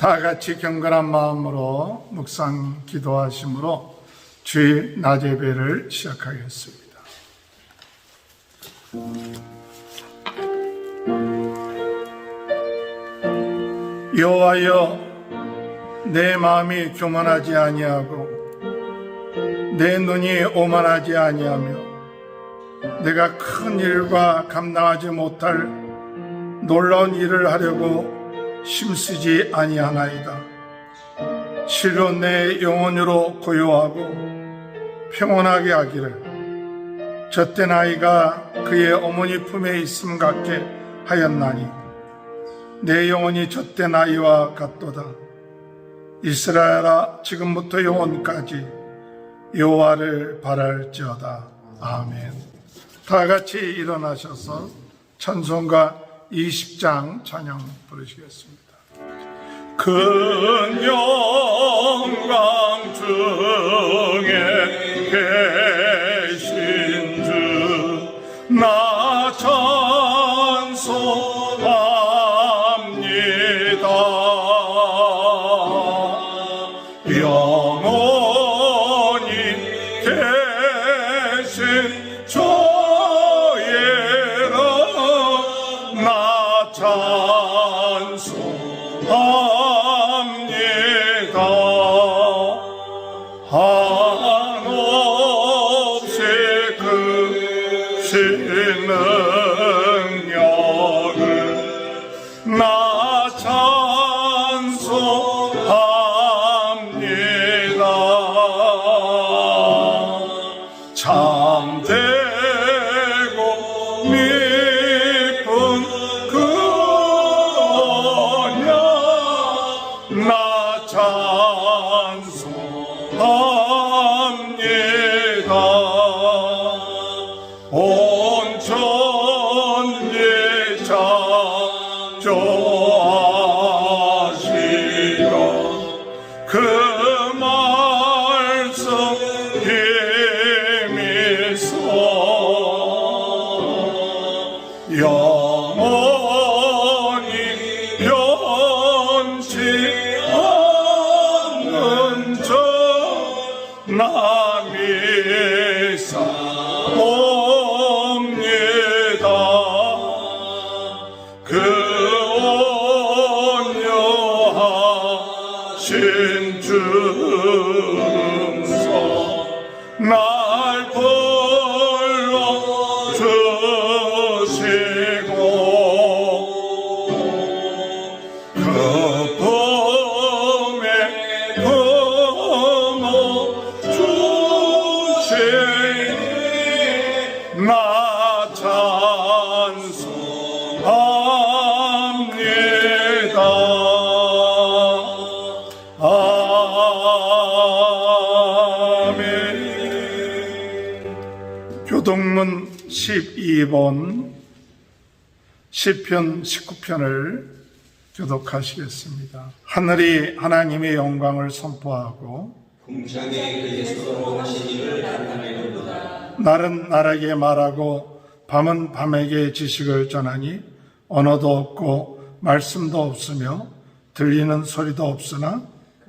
다 같이 경건한 마음으로 묵상 기도하심으로 주일 낮 예배를 시작하겠습니다. 여호와여, 내 마음이 교만하지 아니하고 내 눈이 오만하지 아니하며 내가 큰 일과 감당하지 못할 놀라운 일을 하려고 힘쓰지 아니하나이다. 실로 내 영혼으로 고요하고 평온하게 하기를 젖된 아이가 그의 어머니 품에 있음 같게 하였나니 내 영혼이 젖된 아이와 같도다. 이스라엘아, 지금부터 영원까지 여호와를 바랄지어다. 아멘. 다 같이 일어나셔서 찬송가 20장 찬양 부르시겠습니다. 큰 영광 중에 계신 주 나 찬송합니다. 영원히 계신 저의 나 찬송합니다. 한없이 크신 능력을 나 찬송합니다. 참되고 미쁜 그 언약 나 찬송합니다. 온 천지 창조하시려 그 말씀 힘있어 영원히 변치 않는 저 나 믿사옵니다. 그 온유하신 주름서 날 불러주시고 그 품에 품어 주시니 나 찬송합니다. 아멘. 교동문 12번 시편 19편을 교독하시겠습니다. 하늘이 하나님의 영광을 선포하고 궁창에 그의 소동하신 일을 나타내는도다. 날은 날에게 말하고 밤은 밤에게 지식을 전하니 언어도 없고 말씀도 없으며 들리는 소리도 없으나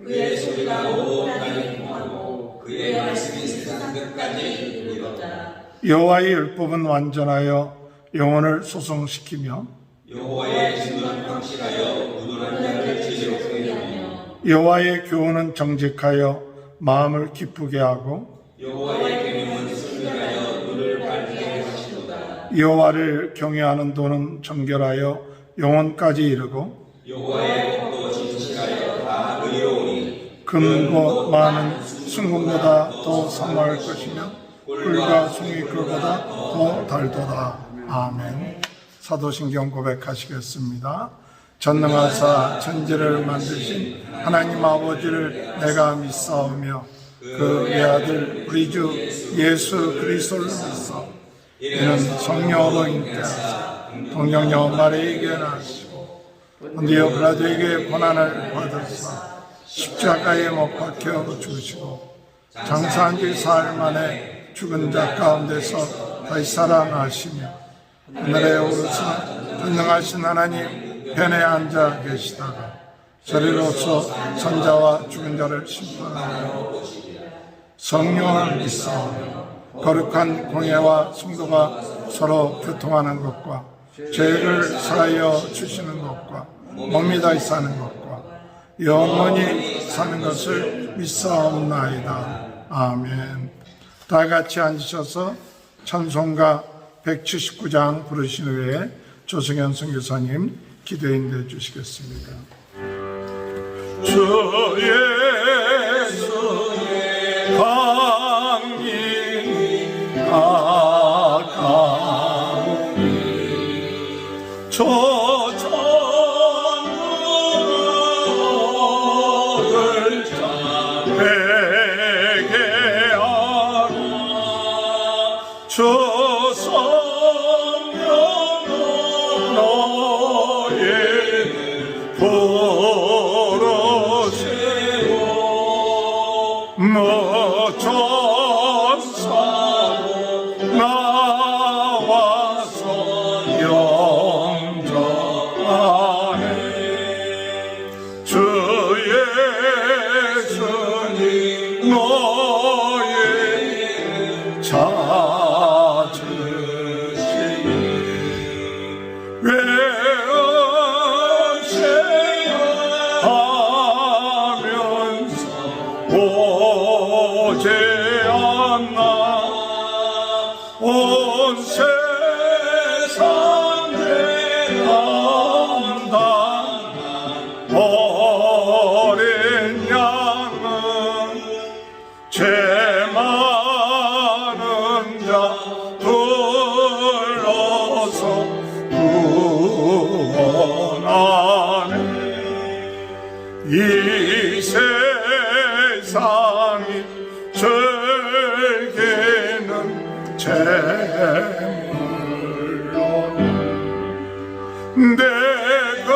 그의 소리가 온 땅에 통하고 그의 말씀이 세상 끝까지 이르렀다. 여호와의 율법은 완전하여 영혼을 소성시키며 여호와의 진노는 확실하여 무도한 자를 지혜롭게 하며 여호와의 교훈은 정직하여 마음을 기쁘게 하고 여호와의 계명은 순결하여 눈을 밝게 하시도다. 여호와를 경외하는 도는 정결하여 영혼까지 이르고 여호와의 법도 진실하여 다 의로우니 금고 많은 순금보다 더 선할 것이며 꿀과 송이꿀보다 더 달도다. 아멘. 사도신경 고백하시겠습니다. 전능하사 천지를 만드신 하나님 아버지를 내가 믿사오며 그 외아들 우리 주 예수 그리스도를 믿사 이는 성령으로 잉태하사 동정녀 마리아에게 나시고 본디오 빌라도에게 고난을 받으사 십자가에 못 박혀 죽으시고 장사한 지 사흘 만에 죽은 자 가운데서 다시 살아나시며 하늘에 오르신 전능하신 하나님 편에 앉아 계시다가 저리로서 선자와 죽은 자를 심판하러 성령을 믿사오며 거룩한 공예와 성도가 서로 교통하는 것과 죄를 사하여 주시는 것과 몸이 다시 사는 것과 영원히 사는 것을 믿사옵나이다. 아멘. 다 같이 앉으셔서 찬송가 179장 부르신 후에 조승현 선교사님 기도 인도해 주시겠습니다. 주 예수의 강림이 가까우니 저 천국을 회개하라 주 성령 너희를 부르시고 전사로 나와서 영접하네 주 예수님 너희를 찾으시니 하면서 오지 않나 온 세상에 한단 어린 양은 죄 많은 자 불러서 구원하네 이 세상이 즐기는 재물로는 내가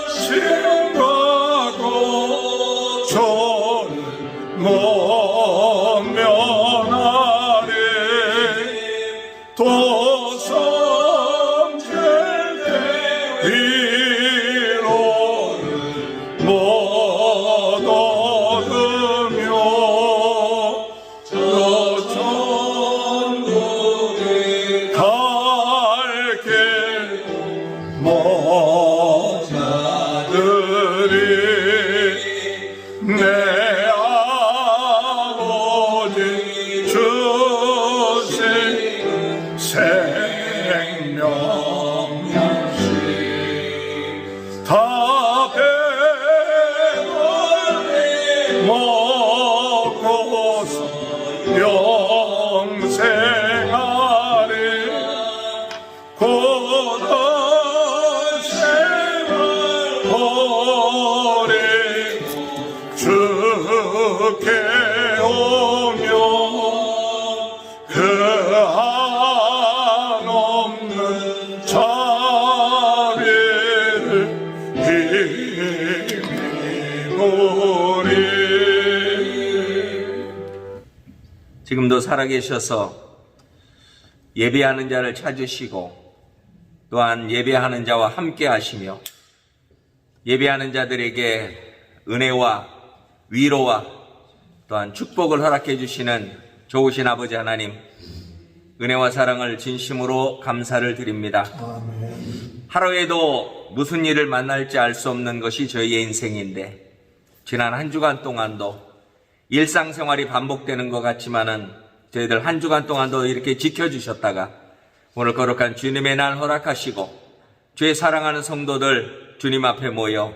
신과고 죄를 못 면하리 또 성질 때 위로를 못 얻으며 저 천국에 갈 길 못 찾으리 내 아버지 주신 생명 양식 다 먹고서 영생하리 고단생을 버리고 주께 오며 그 한없는 자비를 힘입으리 지금도 살아계셔서 예배하는 자를 찾으시고 또한 예배하는 자와 함께 하시며 예배하는 자들에게 은혜와 위로와 또한 축복을 허락해 주시는 좋으신 아버지 하나님, 은혜와 사랑을 진심으로 감사를 드립니다. 하루에도 무슨 일을 만날지 알 수 없는 것이 저희의 인생인데 지난 한 주간 동안도 일상생활이 반복되는 것 같지만은 저희들 한 주간 동안도 이렇게 지켜주셨다가 오늘 거룩한 주님의 날 허락하시고 주의 사랑하는 성도들 주님 앞에 모여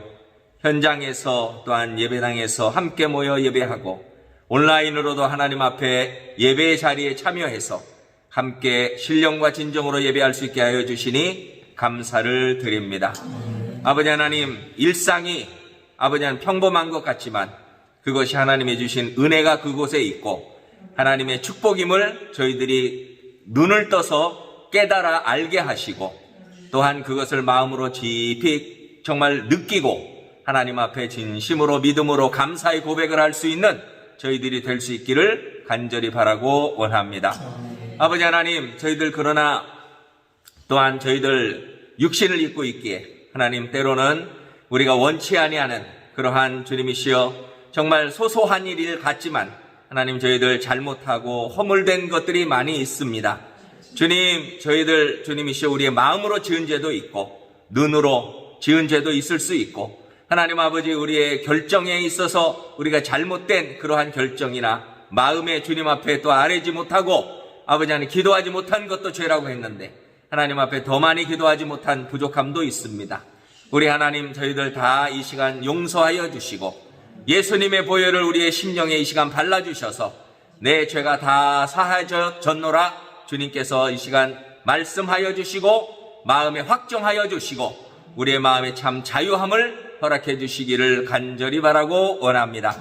현장에서 또한 예배당에서 함께 모여 예배하고 온라인으로도 하나님 앞에 예배의 자리에 참여해서 함께 신령과 진정으로 예배할 수 있게 하여 주시니 감사를 드립니다. 아버지 하나님, 일상이 아버지 하나님 평범한 것 같지만 그것이 하나님이 주신 은혜가 그곳에 있고 하나님의 축복임을 저희들이 눈을 떠서 깨달아 알게 하시고 또한 그것을 마음으로 깊이 정말 느끼고 하나님 앞에 진심으로 믿음으로 감사의 고백을 할 수 있는 저희들이 될 수 있기를 간절히 바라고 원합니다. 아버지 하나님, 저희들 그러나 또한 저희들 육신을 입고 있기에 하나님 때로는 우리가 원치 아니하는 그러한 주님이시여 정말 소소한 일일 같지만 하나님 저희들 잘못하고 허물된 것들이 많이 있습니다. 주님 저희들 주님이시여 우리의 마음으로 지은 죄도 있고 눈으로 지은 죄도 있을 수 있고 하나님 아버지 우리의 결정에 있어서 우리가 잘못된 그러한 결정이나 마음에 주님 앞에 또 아뢰지 못하고 아버지 하나님 기도하지 못한 것도 죄라고 했는데 하나님 앞에 더 많이 기도하지 못한 부족함도 있습니다. 우리 하나님 저희들 다 이 시간 용서하여 주시고 예수님의 보혈을 우리의 심령에 이 시간 발라주셔서 내 죄가 다 사하졌노라 주님께서 이 시간 말씀하여 주시고 마음에 확정하여 주시고 우리의 마음에 참 자유함을 허락해 주시기를 간절히 바라고 원합니다.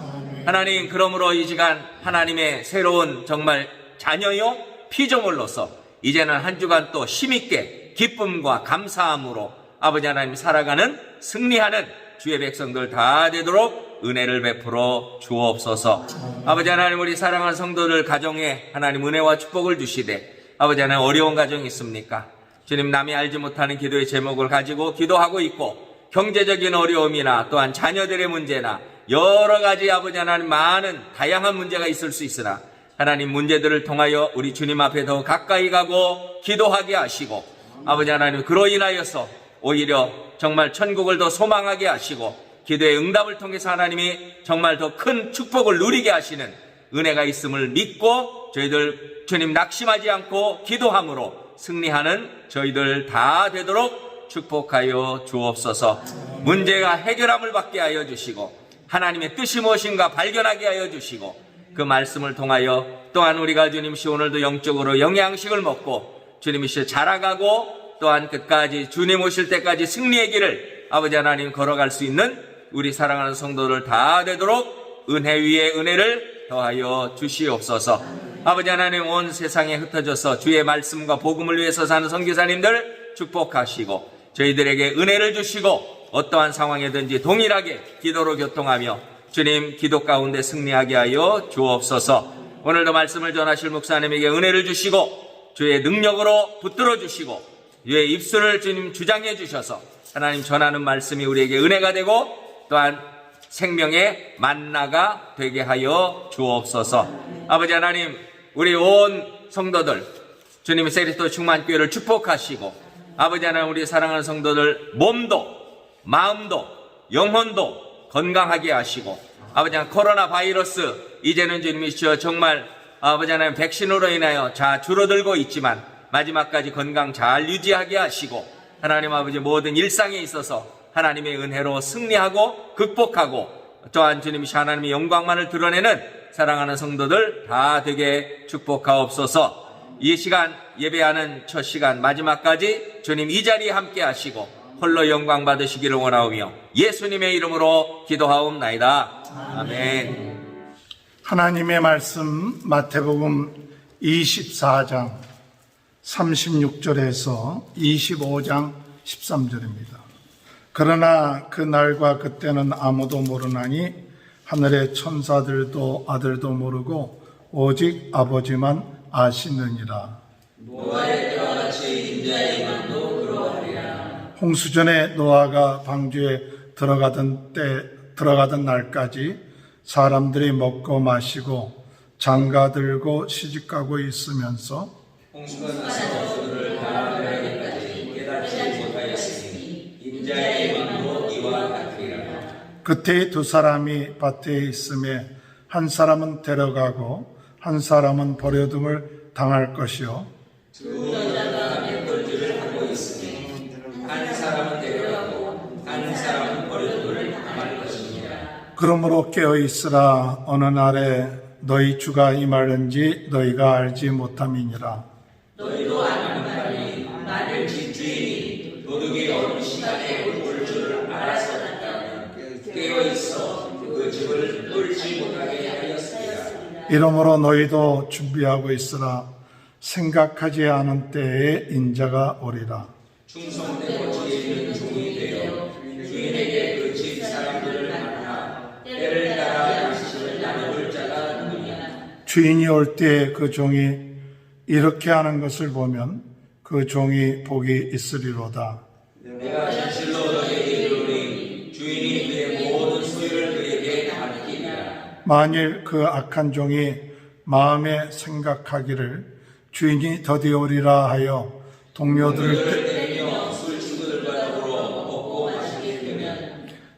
하나님 그러므로 이 시간 하나님의 새로운 정말 자녀요 피조물로서 이제는 한 주간 또 힘있게 기쁨과 감사함으로 아버지 하나님 살아가는 승리하는 주의 백성들 다 되도록 은혜를 베풀어 주옵소서. 아버지 하나님 우리 사랑하는 성도들 가정에 하나님 은혜와 축복을 주시되 아버지 하나님 어려운 가정이 있습니까? 주님 남이 알지 못하는 기도의 제목을 가지고 기도하고 있고 경제적인 어려움이나 또한 자녀들의 문제나 여러 가지 아버지 하나님 많은 다양한 문제가 있을 수 있으나 하나님 문제들을 통하여 우리 주님 앞에 더 가까이 가고 기도하게 하시고 아버지 하나님 그로 인하여서 오히려 정말 천국을 더 소망하게 하시고 기도의 응답을 통해서 하나님이 정말 더 큰 축복을 누리게 하시는 은혜가 있음을 믿고 저희들 주님 낙심하지 않고 기도함으로 승리하는 저희들 다 되도록 축복하여 주옵소서. 문제가 해결함을 받게 하여 주시고 하나님의 뜻이 무엇인가 발견하게 하여 주시고 그 말씀을 통하여 또한 우리가 주님씨 오늘도 영적으로 영양식을 먹고 주님이시 자라가고 또한 끝까지 주님 오실 때까지 승리의 길을 아버지 하나님 걸어갈 수 있는 우리 사랑하는 성도들 다 되도록 은혜 위에 은혜를 더하여 주시옵소서. 아버지 하나님 온 세상에 흩어져서 주의 말씀과 복음을 위해서 사는 선교사님들 축복하시고 저희들에게 은혜를 주시고 어떠한 상황에든지 동일하게 기도로 교통하며 주님 기도 가운데 승리하게 하여 주옵소서. 오늘도 말씀을 전하실 목사님에게 은혜를 주시고 주의 능력으로 붙들어 주시고 주의 입술을 주님 주장해 주셔서 하나님 전하는 말씀이 우리에게 은혜가 되고 또한 생명의 만나가 되게 하여 주옵소서. 아버지 하나님 우리 온 성도들 주님의 세리스도 충만교회를 축복하시고 아버지 하나님 우리 사랑하는 성도들 몸도 마음도 영혼도 건강하게 하시고 아버지 하나님 코로나 바이러스 이제는 주님이시여 정말 아버지 하나님 백신으로 인하여 줄어들고 있지만 마지막까지 건강 잘 유지하게 하시고 하나님 아버지 모든 일상에 있어서 하나님의 은혜로 승리하고 극복하고 또한 주님이시 하나님의 영광만을 드러내는 사랑하는 성도들 다 되게 축복하옵소서. 이 시간 예배하는 첫 시간 마지막까지 주님 이 자리에 함께 하시고 홀로 영광 받으시기를 원하오며 예수님의 이름으로 기도하옵나이다. 아멘. 하나님의 말씀 마태복음 24장 36절에서 25장 13절입니다. 그러나 그 날과 그때는 아무도 모르나니 하늘의 천사들도 아들도 모르고 오직 아버지만 아시느니라. 노아의 때와 같이 인자의 이름도 그러하리라. 홍수전에 노아가 방주에 들어가던 날까지 사람들이 먹고 마시고 장가 들고 시집가고 있으면서 홍수가 나서 그들을 다 멸하기까지 깨닫지 못하였으니 인자의 이름도 이와 같으리라. 그때 두 사람이 밭에 있음에 한 사람은 데려가고 한 사람은 버려둠을 당할 것이요 두 여자가 맷돌질을 하고 있으니 한 사람은 데려가고 한 사람은 버려둠을 당할 것입니다. 그러므로 깨어있으라. 어느 날에 너희 주가 임하는지 너희가 알지 못함이니라. 너희도 아는 바니 만일 집주인이 도둑이 어느 시간에 올 줄을 알았었다면 깨어있어 그 집을 뚫지 못하게 하였으리라. 이러므로 너희도 준비하고 있으라. 생각하지 않은 때에 인자가 오리라. 충성되고 지혜 있는 종이 되어 주인에게 그 집 사람들을 만나 때를 따라 양식을 나눠줄 자가 누구냐. 주인이 올 때 그 종이 이렇게 하는 것을 보면 그 종이 복이 있으리로다. 내가 진실로 너희에게 이르노니 주인 만일 그 악한 종이 마음에 생각하기를 주인이 더디오리라 하여 동료들을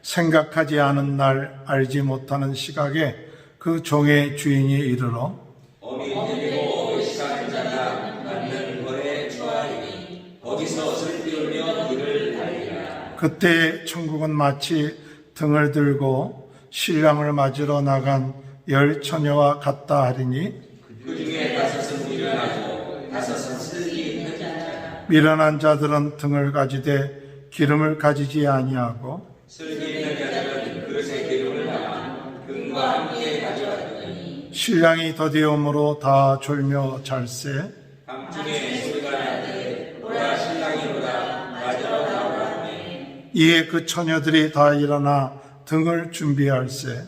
생각하지 않은 날 알지 못하는 시각에 그 종의 주인이 이르러 그때 천국은 마치 등을 들고 신랑을 맞으러 나간 열 처녀와 같다 하리니 미련한 자들은 등을 가지되 기름을 가지지 아니하고 신랑이 더디옴으로 다 졸며 잘세 이에 그 처녀들이 다 일어나 등을 준비할세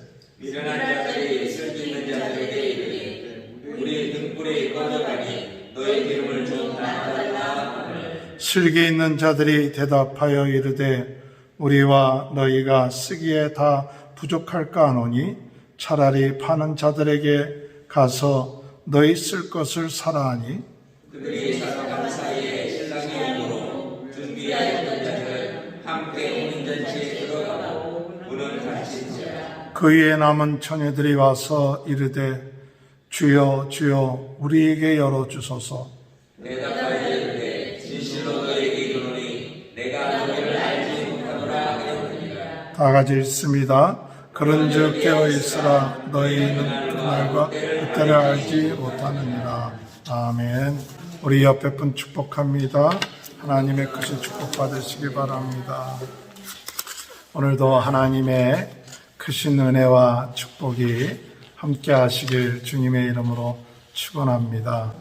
슬기 있는 자들이 대답하여 이르되 우리와 너희가 쓰기에 다 부족할까 하노니 차라리 파는 자들에게 가서 너희 쓸 것을 사라 하니 그 위에 남은 처녀들이 와서 이르되 주여 주여 우리에게 열어주소서. 다 같이 읽습니다. 그런즉 깨어있으라 너희는 그날과 그때를 알지 못하느니라. 아멘. 우리 옆에 분 축복합니다. 하나님의 크신 축복 받으시기 바랍니다. 오늘도 하나님의 크신 은혜와 축복이 함께 하시길 주님의 이름으로 축원합니다.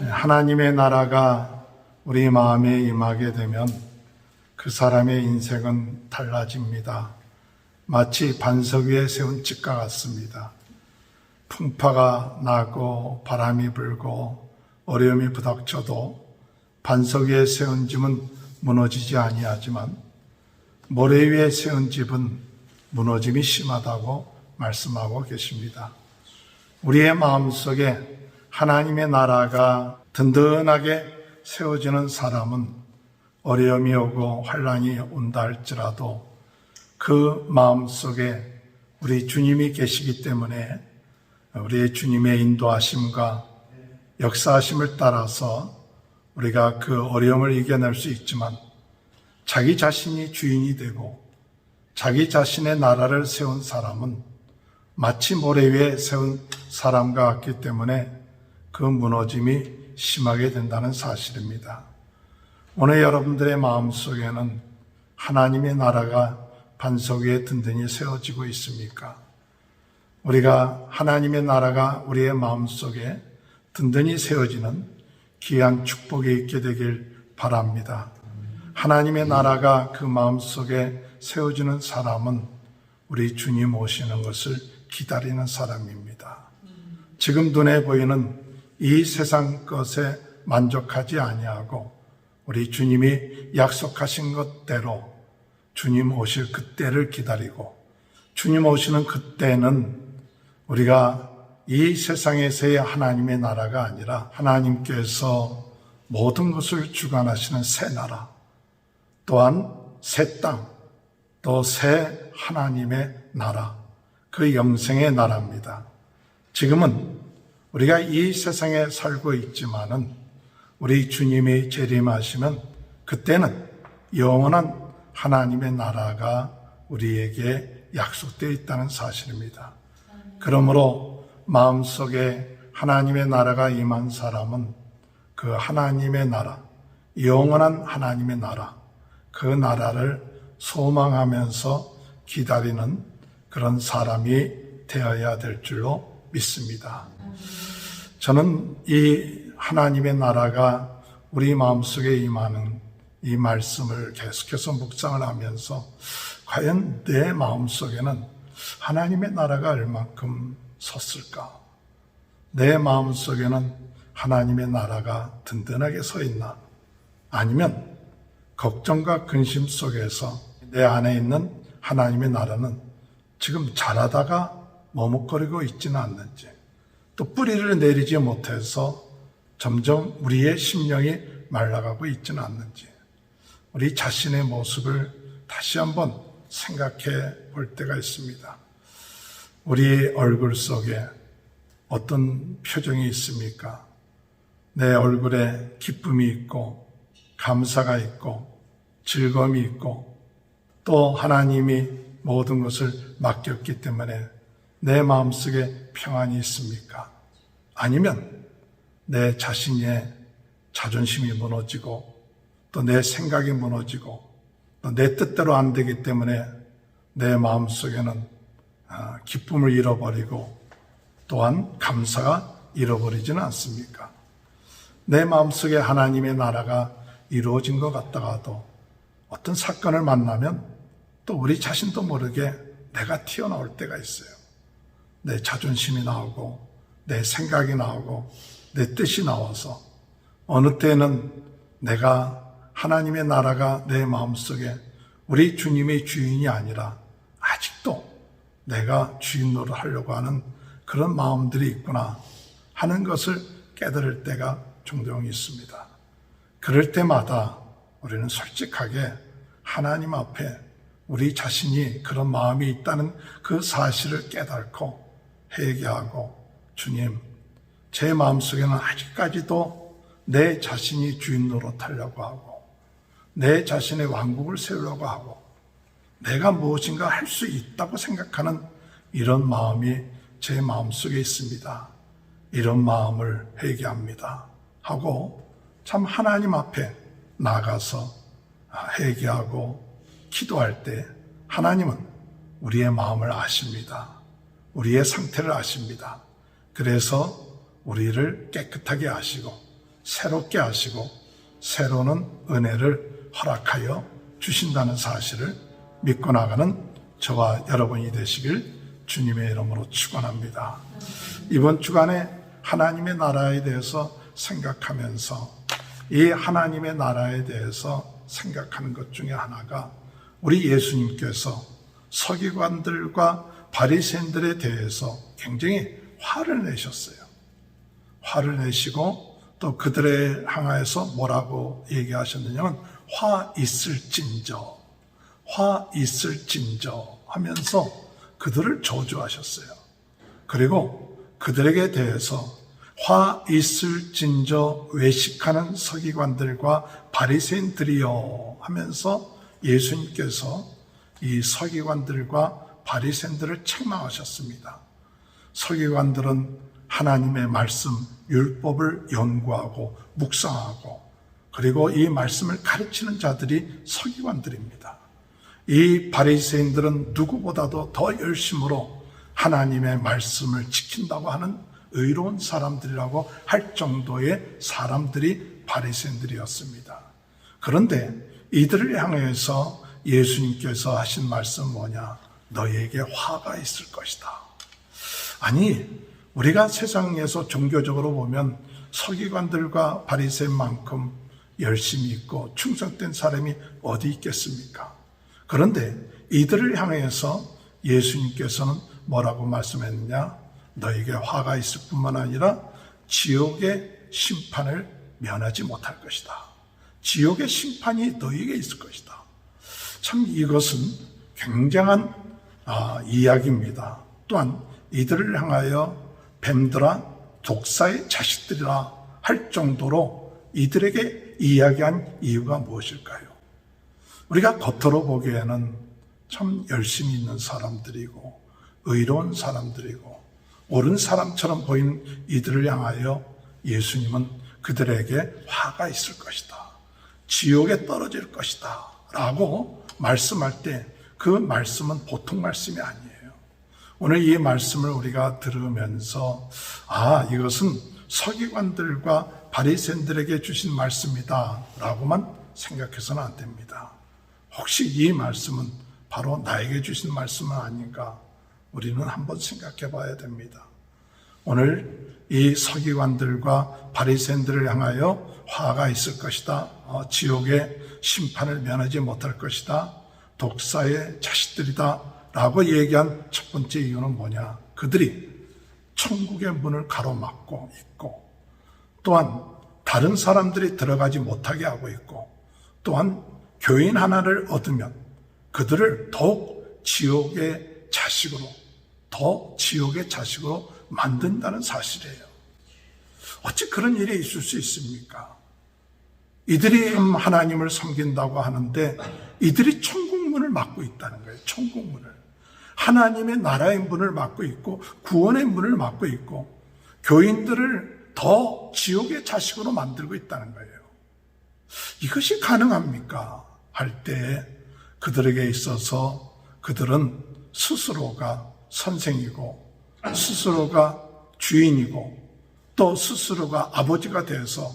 하나님의 나라가 우리 마음에 임하게 되면 그 사람의 인생은 달라집니다. 마치 반석 위에 세운 집과 같습니다. 풍파가 나고 바람이 불고 어려움이 부닥쳐도 반석 위에 세운 집은 무너지지 아니하지만 모래 위에 세운 집은 무너짐이 심하다고 말씀하고 계십니다. 우리의 마음속에 하나님의 나라가 든든하게 세워지는 사람은 어려움이 오고 환난이 온다 할지라도 그 마음속에 우리 주님이 계시기 때문에 우리 주님의 인도하심과 역사하심을 따라서 우리가 그 어려움을 이겨낼 수 있지만 자기 자신이 주인이 되고 자기 자신의 나라를 세운 사람은 마치 모래 위에 세운 사람과 같기 때문에 그 무너짐이 심하게 된다는 사실입니다. 오늘 여러분들의 마음속에는 하나님의 나라가 반석 위에 든든히 세워지고 있습니까? 우리가 하나님의 나라가 우리의 마음속에 든든히 세워지는 귀한 축복이 있게 되길 바랍니다. 하나님의 나라가 그 마음속에 세워지는 사람은 우리 주님 오시는 것을 기다리는 사람입니다. 지금 눈에 보이는 이 세상 것에 만족하지 아니하고 우리 주님이 약속하신 것대로 주님 오실 그때를 기다리고 주님 오시는 그때는 우리가 이 세상에서의 하나님의 나라가 아니라 하나님께서 모든 것을 주관하시는 새 나라 또한 새 땅, 또 새 하나님의 나라, 그 영생의 나라입니다. 지금은 우리가 이 세상에 살고 있지만은 우리 주님이 재림하시면 그때는 영원한 하나님의 나라가 우리에게 약속되어 있다는 사실입니다. 그러므로 마음속에 하나님의 나라가 임한 사람은 그 하나님의 나라, 영원한 하나님의 나라, 그 나라를 소망하면서 기다리는 그런 사람이 되어야 될 줄로 믿습니다. 저는 이 하나님의 나라가 우리 마음속에 임하는 이 말씀을 계속해서 묵상을 하면서 과연 내 마음속에는 하나님의 나라가 얼만큼 섰을까? 내 마음속에는 하나님의 나라가 든든하게 서 있나? 아니면 걱정과 근심 속에서 내 안에 있는 하나님의 나라는 지금 잘하다가 머뭇거리고 있지는 않는지, 또 뿌리를 내리지 못해서 점점 우리의 심령이 말라가고 있지는 않는지, 우리 자신의 모습을 다시 한번 생각해 볼 때가 있습니다. 우리 얼굴 속에 어떤 표정이 있습니까? 내 얼굴에 기쁨이 있고 감사가 있고 즐거움이 있고 또 하나님이 모든 것을 맡겼기 때문에 내 마음속에 평안이 있습니까? 아니면 내 자신의 자존심이 무너지고 또 내 생각이 무너지고 또 내 뜻대로 안 되기 때문에 내 마음속에는 기쁨을 잃어버리고 또한 감사가 잃어버리지는 않습니까? 내 마음속에 하나님의 나라가 이루어진 것 같다가도 어떤 사건을 만나면 또 우리 자신도 모르게 내가 튀어나올 때가 있어요. 내 자존심이 나오고 내 생각이 나오고 내 뜻이 나와서 어느 때는 내가 하나님의 나라가 내 마음속에 우리 주님의 주인이 아니라 아직도 내가 주인 노릇 하려고 하는 그런 마음들이 있구나 하는 것을 깨달을 때가 종종 있습니다. 그럴 때마다 우리는 솔직하게 하나님 앞에 우리 자신이 그런 마음이 있다는 그 사실을 깨닫고 회개하고, 주님, 제 마음속에는 아직까지도 내 자신이 주인 노릇하려고 하고 내 자신의 왕국을 세우려고 하고 내가 무엇인가 할 수 있다고 생각하는 이런 마음이 제 마음속에 있습니다. 이런 마음을 회개합니다 하고 참 하나님 앞에 나가서 회개하고 기도할 때 하나님은 우리의 마음을 아십니다. 우리의 상태를 아십니다. 그래서 우리를 깨끗하게 하시고 새롭게 하시고 새로운 은혜를 허락하여 주신다는 사실을 믿고 나가는 저와 여러분이 되시길 주님의 이름으로 축원합니다. 이번 주간에 하나님의 나라에 대해서 생각하면서 이 하나님의 나라에 대해서 생각하는 것 중에 하나가 우리 예수님께서 서기관들과 바리새인들에 대해서 굉장히 화를 내셨어요. 화를 내시고 또 그들에 향하여서 뭐라고 얘기하셨느냐면 화 있을진저 하면서 그들을 저주하셨어요. 그리고 그들에게 대해서 화 있을진저 외식하는 서기관들과 바리새인들이여 하면서 예수님께서 이 서기관들과 바리새인들을 책망하셨습니다. 서기관들은 하나님의 말씀, 율법을 연구하고 묵상하고 그리고 이 말씀을 가르치는 자들이 서기관들입니다. 이 바리새인들은 누구보다도 더 열심으로 하나님의 말씀을 지킨다고 하는 의로운 사람들이라고 할 정도의 사람들이 바리새인들이었습니다. 그런데 이들을 향해서 예수님께서 하신 말씀은 뭐냐? 너희에게 화가 있을 것이다. 아니, 우리가 세상에서 종교적으로 보면 서기관들과 바리새인만큼 열심히 있고 충성된 사람이 어디 있겠습니까? 그런데 이들을 향해서 예수님께서는 뭐라고 말씀했느냐? 너에게 화가 있을 뿐만 아니라 지옥의 심판을 면하지 못할 것이다. 지옥의 심판이 너에게 있을 것이다. 참 이것은 굉장한 이야기입니다. 또한 이들을 향하여 뱀들아 독사의 자식들이라 할 정도로 이들에게 이야기한 이유가 무엇일까요? 우리가 겉으로 보기에는 참 열심히 있는 사람들이고 의로운 사람들이고 옳은 사람처럼 보이는 이들을 향하여 예수님은 그들에게 화가 있을 것이다. 지옥에 떨어질 것이다. 라고 말씀할 때 그 말씀은 보통 말씀이 아니에요. 오늘 이 말씀을 우리가 들으면서 이것은 서기관들과 바리새인들에게 주신 말씀이다 라고만 생각해서는 안 됩니다. 혹시 이 말씀은 바로 나에게 주신 말씀은 아닌가? 우리는 한번 생각해 봐야 됩니다. 오늘 이 서기관들과 바리새인들을 향하여 화가 있을 것이다. 지옥의 심판을 면하지 못할 것이다. 독사의 자식들이다 라고 얘기한 첫 번째 이유는 뭐냐? 그들이 천국의 문을 가로막고 있고, 또한 다른 사람들이 들어가지 못하게 하고 있고, 또한 교인 하나를 얻으면 그들을 더욱 지옥의 자식으로, 더 지옥의 자식으로 만든다는 사실이에요. 어찌 그런 일이 있을 수 있습니까? 이들이 하나님을 섬긴다고 하는데 이들이 천국문을 막고 있다는 거예요. 천국문을. 하나님의 나라의 문을 막고 있고 구원의 문을 막고 있고 교인들을 더 지옥의 자식으로 만들고 있다는 거예요. 이것이 가능합니까? 할 때 그들에게 있어서 그들은 스스로가 선생이고 스스로가 주인이고 또 스스로가 아버지가 돼서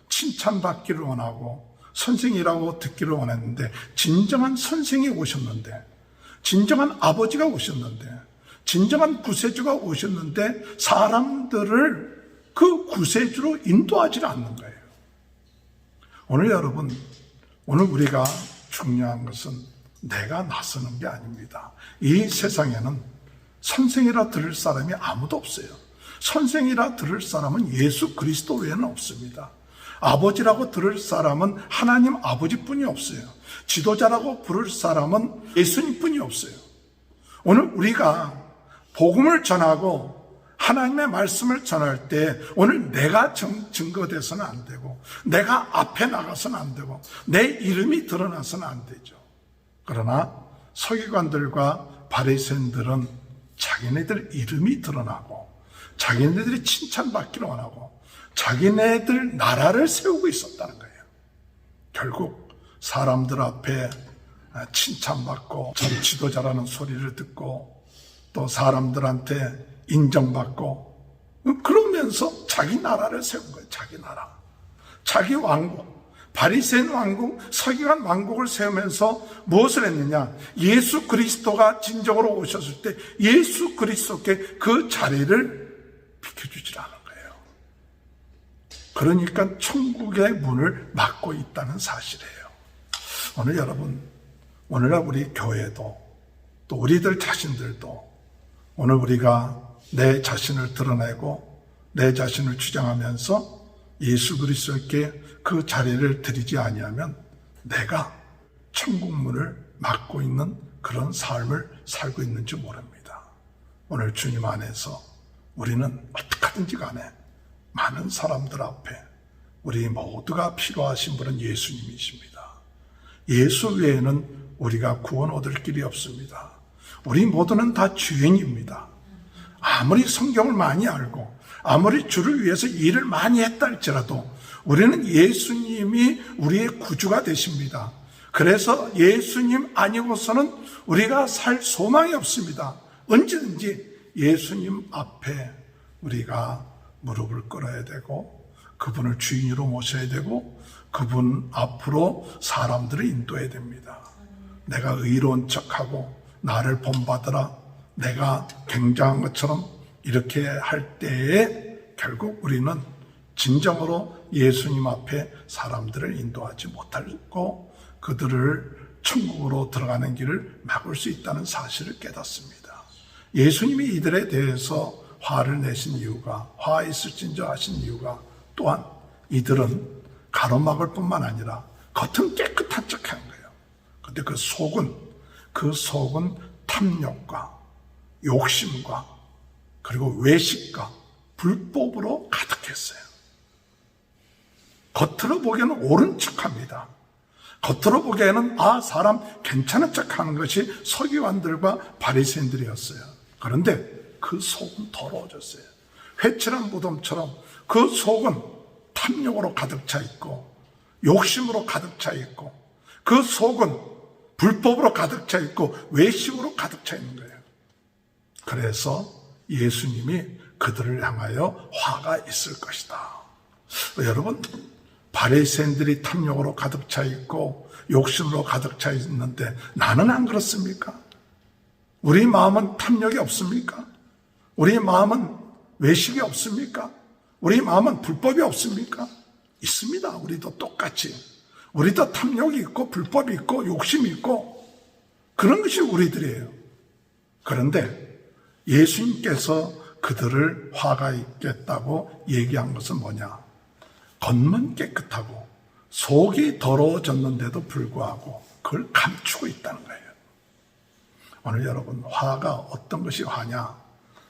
칭찬받기를 원하고 선생이라고 듣기를 원했는데, 진정한 선생이 오셨는데, 진정한 아버지가 오셨는데, 진정한 구세주가 오셨는데 사람들을 그 구세주로 인도하지 않는 거예요. 오늘 여러분, 오늘 우리가 중요한 것은 내가 나서는 게 아닙니다. 이 세상에는 선생이라 들을 사람이 아무도 없어요. 선생이라 들을 사람은 예수 그리스도 외에는 없습니다. 아버지라고 들을 사람은 하나님 아버지뿐이 없어요. 지도자라고 부를 사람은 예수님뿐이 없어요. 오늘 우리가 복음을 전하고 하나님의 말씀을 전할 때 오늘 내가 증거돼서는 안 되고 내가 앞에 나가서는 안 되고 내 이름이 드러나서는 안 되죠. 그러나 서기관들과 바리새인들은 자기네들 이름이 드러나고 자기네들이 칭찬받기를 원하고 자기네들 나라를 세우고 있었다는 거예요. 결국 사람들 앞에 칭찬받고 전 지도자라는 소리를 듣고 또 사람들한테 인정받고 그러면서 자기 나라를 세운 거예요. 자기 나라, 자기 왕국, 바리새인 왕국, 서기관 왕국을 세우면서 무엇을 했느냐? 예수 그리스도가 진정으로 오셨을 때 예수 그리스도께 그 자리를 비켜주지 않은 거예요. 그러니까 천국의 문을 막고 있다는 사실이에요. 오늘 여러분, 오늘날 우리 교회도 또 우리들 자신들도 오늘 우리가 내 자신을 드러내고 내 자신을 주장하면서 예수 그리스도께 그 자리를 드리지 아니하면 내가 천국문을 막고 있는 그런 삶을 살고 있는지 모릅니다. 오늘 주님 안에서 우리는 어떻게 하든지 간에 많은 사람들 앞에 우리 모두가 필요하신 분은 예수님이십니다. 예수 외에는 우리가 구원 얻을 길이 없습니다. 우리 모두는 다 죄인입니다. 아무리 성경을 많이 알고 아무리 주를 위해서 일을 많이 했다 할지라도 우리는 예수님이 우리의 구주가 되십니다. 그래서 예수님 아니고서는 우리가 살 소망이 없습니다. 언제든지 예수님 앞에 우리가 무릎을 꿇어야 되고 그분을 주인으로 모셔야 되고 그분 앞으로 사람들을 인도해야 됩니다. 내가 의로운 척하고 나를 본받으라, 내가 굉장한 것처럼 이렇게 할 때에 결국 우리는 진정으로 예수님 앞에 사람들을 인도하지 못하고 그들을 천국으로 들어가는 길을 막을 수 있다는 사실을 깨닫습니다. 예수님이 이들에 대해서 화를 내신 이유가, 화 있을진저 하신 이유가 또한 이들은 가로막을 뿐만 아니라 겉은 깨끗한 척한 거예요. 근데 그 속은 탐욕과 욕심과 그리고 외식과 불법으로 가득했어요. 겉으로 보기에는 옳은 척합니다. 겉으로 보기에는 사람 괜찮은 척하는 것이 서기관들과 바리새인들이었어요. 그런데 그 속은 더러워졌어요. 회칠한 무덤처럼 그 속은 탐욕으로 가득 차 있고 욕심으로 가득 차 있고 그 속은 불법으로 가득 차 있고 외식으로 가득 차 있는 거예요. 그래서 예수님이 그들을 향하여 화가 있을 것이다. 여러분, 바리새인들이 탐욕으로 가득 차 있고 욕심으로 가득 차 있는데 나는 안 그렇습니까? 우리 마음은 탐욕이 없습니까? 우리 마음은 외식이 없습니까? 우리 마음은 불법이 없습니까? 있습니다. 우리도 똑같이. 우리도 탐욕이 있고 불법이 있고 욕심이 있고 그런 것이 우리들이에요. 그런데 예수님께서 그들을 화가 있겠다고 얘기한 것은 뭐냐? 겉만 깨끗하고 속이 더러워졌는데도 불구하고 그걸 감추고 있다는 거예요. 오늘 여러분, 화가 어떤 것이 화냐?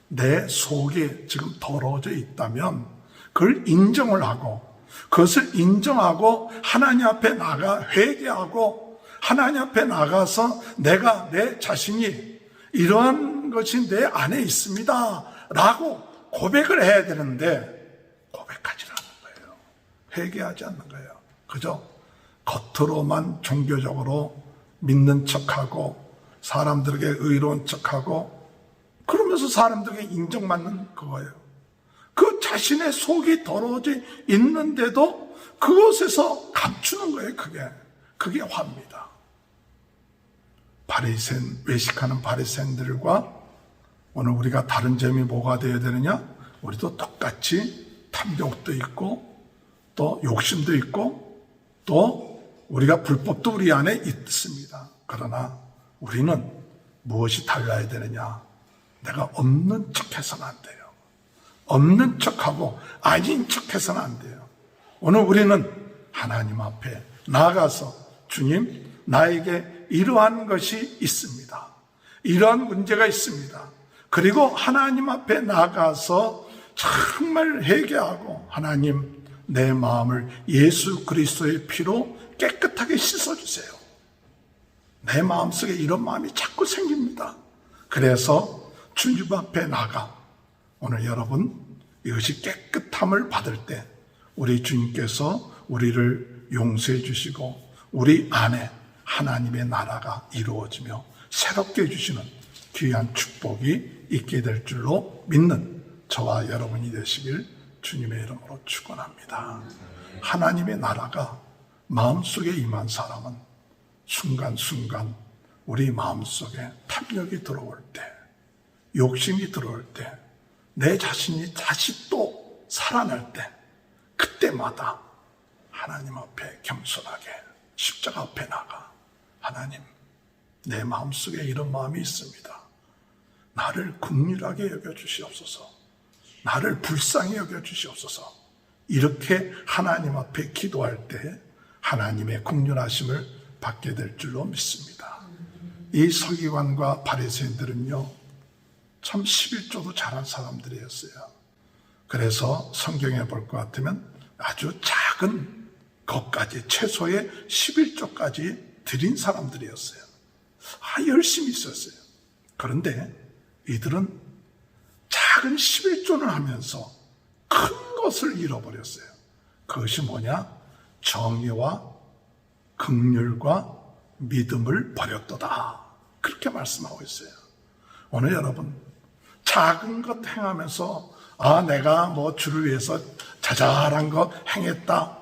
내 속에 지금 더러워져 있다면 그걸 인정을 하고, 그것을 인정하고 하나님 앞에 나가 회개하고 하나님 앞에 나가서 내가 내 자신이 이러한 것이 내 안에 있습니다 라고 고백을 해야 되는데 고백하지 않는 거예요. 회개하지 않는 거예요. 그죠? 겉으로만 종교적으로 믿는 척하고 사람들에게 의로운 척하고 그러면서 사람들에게 인정받는 그거예요. 그 자신의 속이 더러워져 있는데도 그것에서 감추는 거예요. 그게 화입니다. 바리새인, 외식하는 바리새인들과 오늘 우리가 다른 점이 뭐가 되어야 되느냐? 우리도 똑같이 탐욕도 있고 또 욕심도 있고 또 우리가 불법도 우리 안에 있습니다. 그러나 우리는 무엇이 달라야 되느냐? 내가 없는 척해서는 안 돼요. 없는 척하고 아닌 척해서는 안 돼요. 오늘 우리는 하나님 앞에 나가서 주님, 나에게 이러한 것이 있습니다. 이러한 문제가 있습니다. 그리고 하나님 앞에 나가서 정말 회개하고 하나님, 내 마음을 예수 그리스도의 피로 깨끗하게 씻어주세요. 내 마음속에 이런 마음이 자꾸 생깁니다. 그래서 주님 앞에 나가 오늘 여러분 이것이 깨끗함을 받을 때 우리 주님께서 우리를 용서해 주시고 우리 안에 하나님의 나라가 이루어지며 새롭게 해주시는 귀한 축복이 있게 될 줄로 믿는 저와 여러분이 되시길 주님의 이름으로 축원합니다. 하나님의 나라가 마음속에 임한 사람은 순간순간 우리 마음속에 탐욕이 들어올 때, 욕심이 들어올 때, 내 자신이 다시 또 살아날 때, 그때마다 하나님 앞에 겸손하게 십자가 앞에 나가 하나님, 내 마음속에 이런 마음이 있습니다. 나를 긍휼하게 여겨주시옵소서. 나를 불쌍히 여겨주시옵소서. 이렇게 하나님 앞에 기도할 때 하나님의 긍휼하심을 받게 될 줄로 믿습니다. 이 서기관과 바리새인들은요, 참 11조도 잘한 사람들이었어요. 그래서 성경에 볼 것 같으면 아주 작은 것까지, 최소의 11조까지 드린 사람들이었어요. 열심히 있었어요. 그런데 이들은 작은 11조를 하면서 큰 것을 잃어버렸어요. 그것이 뭐냐? 정의와 긍휼과 믿음을 버렸도다. 그렇게 말씀하고 있어요. 오늘 여러분, 작은 것 행하면서 내가 뭐 주를 위해서 자잘한 거 행했다.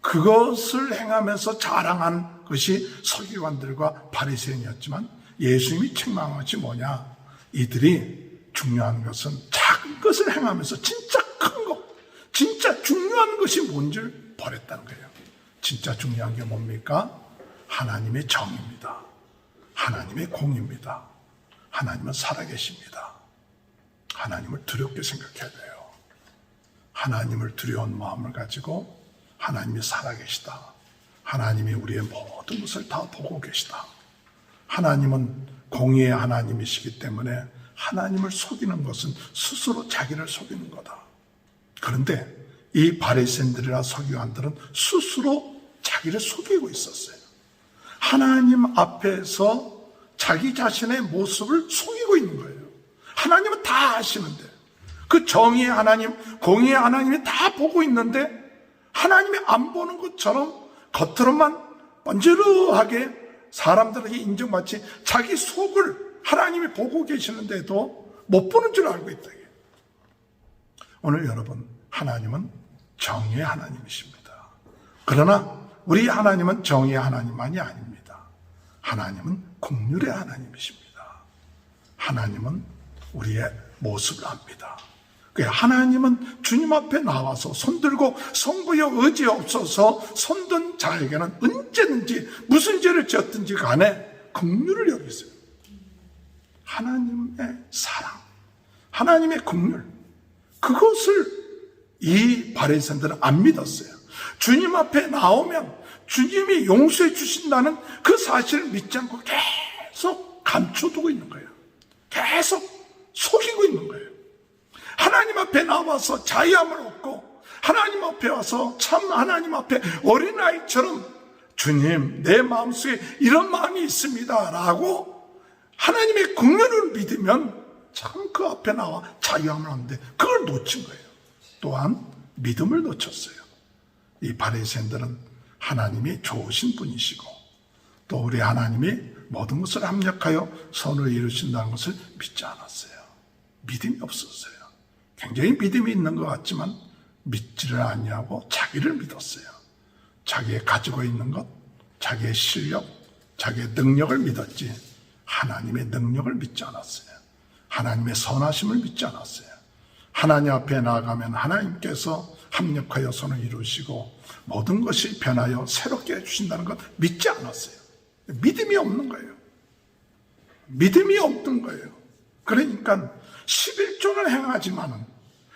그것을 행하면서 자랑한 것이 서기관들과 바리새인이었지만 예수님이 책망한 것이 뭐냐? 이들이 중요한 것은 작은 것을 행하면서 진짜 큰 것, 진짜 중요한 것이 뭔지를 버렸다는 거예요. 진짜 중요한 게 뭡니까? 하나님의 정입니다. 하나님의 공입니다. 하나님은 살아계십니다. 하나님을 두렵게 생각해야 돼요. 하나님을 두려운 마음을 가지고 하나님이 살아계시다. 하나님이 우리의 모든 것을 다 보고 계시다. 하나님은 공의의 하나님이시기 때문에 하나님을 속이는 것은 스스로 자기를 속이는 거다. 그런데 이 바리새인들이나 서기관들은 스스로 자기를 속이고 있었어요. 하나님 앞에서 자기 자신의 모습을 속이고 있는 거예요. 하나님은 다 아시는데, 그 정의의 하나님, 공의의 하나님이 다 보고 있는데 하나님이 안 보는 것처럼 겉으로만 번지르하게 사람들에게 인정받지 자기 속을 하나님이 보고 계시는데도 못 보는 줄 알고 있다. 오늘 여러분, 하나님은 정의의 하나님이십니다. 그러나 우리 하나님은 정의의 하나님만이 아닙니다. 하나님은 긍휼의 하나님이십니다. 하나님은 우리의 모습을 압니다. 하나님은 주님 앞에 나와서 손들고 성부여 의지없어서 손든 자에게는 언제든지 무슨 죄를 지었든지 간에 긍휼을 여기세요. 하나님의 사랑, 하나님의 긍휼, 그것을 이 바리새인들은 안 믿었어요. 주님 앞에 나오면 주님이 용서해 주신다는 그 사실을 믿지 않고 계속 감춰두고 있는 거예요. 계속 속이고 있는 거예요. 하나님 앞에 나와서 자유함을 얻고 하나님 앞에 와서 참 하나님 앞에 어린아이처럼 주님, 내 마음속에 이런 마음이 있습니다 라고 하나님의 긍휼을 믿으면 참 그 앞에 나와 자유함을 얻는데 그걸 놓친 거예요. 또한 믿음을 놓쳤어요. 이 바리새인들은 하나님이 좋으신 분이시고 또 우리 하나님이 모든 것을 합력하여 선을 이루신다는 것을 믿지 않았어요. 믿음이 없었어요. 굉장히 믿음이 있는 것 같지만 믿지를 아니하고 자기를 믿었어요. 자기의 가지고 있는 것, 자기의 실력, 자기의 능력을 믿었지 하나님의 능력을 믿지 않았어요. 하나님의 선하심을 믿지 않았어요. 하나님 앞에 나아가면 하나님께서 합력하여 선을 이루시고 모든 것이 변하여 새롭게 해주신다는 것 믿지 않았어요. 믿음이 없는 거예요. 믿음이 없는 거예요. 그러니까 11조는 행하지만은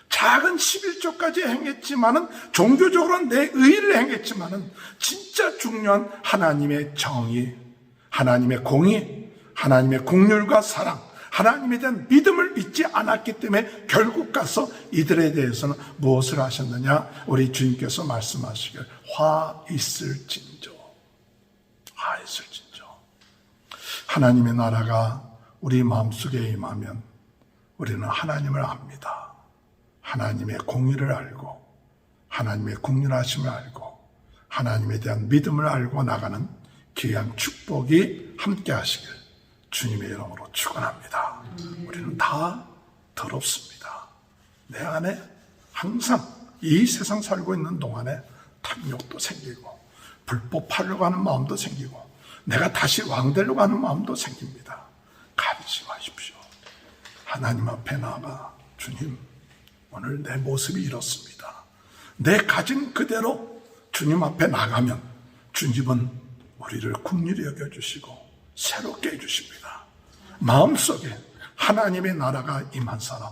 작은 11조까지 행했지만은 종교적으로는 내 의를 행했지만은 진짜 중요한 하나님의 정의, 하나님의 공의, 하나님의 긍휼과 사랑, 하나님에 대한 믿음을 믿지 않았기 때문에 결국 가서 이들에 대해서는 무엇을 하셨느냐? 우리 주님께서 말씀하시길 화 있을진저. 화 있을진저. 하나님의 나라가 우리 마음속에 임하면 우리는 하나님을 압니다. 하나님의 공의를 알고 하나님의 긍휼하심을 알고 하나님에 대한 믿음을 알고 나가는 귀한 축복이 함께 하시길 주님의 이름으로 축원합니다. 우리는 다 더럽습니다. 내 안에 항상 이 세상 살고 있는 동안에 탐욕도 생기고 불법하려고 하는 마음도 생기고 내가 다시 왕 되려고 하는 마음도 생깁니다. 가리지 마십시오. 하나님 앞에 나가 주님, 오늘 내 모습이 이렇습니다. 내 가진 그대로 주님 앞에 나가면 주님은 우리를 긍휼히 여겨주시고 새롭게 해주십니다. 마음속에 하나님의 나라가 임한 사람,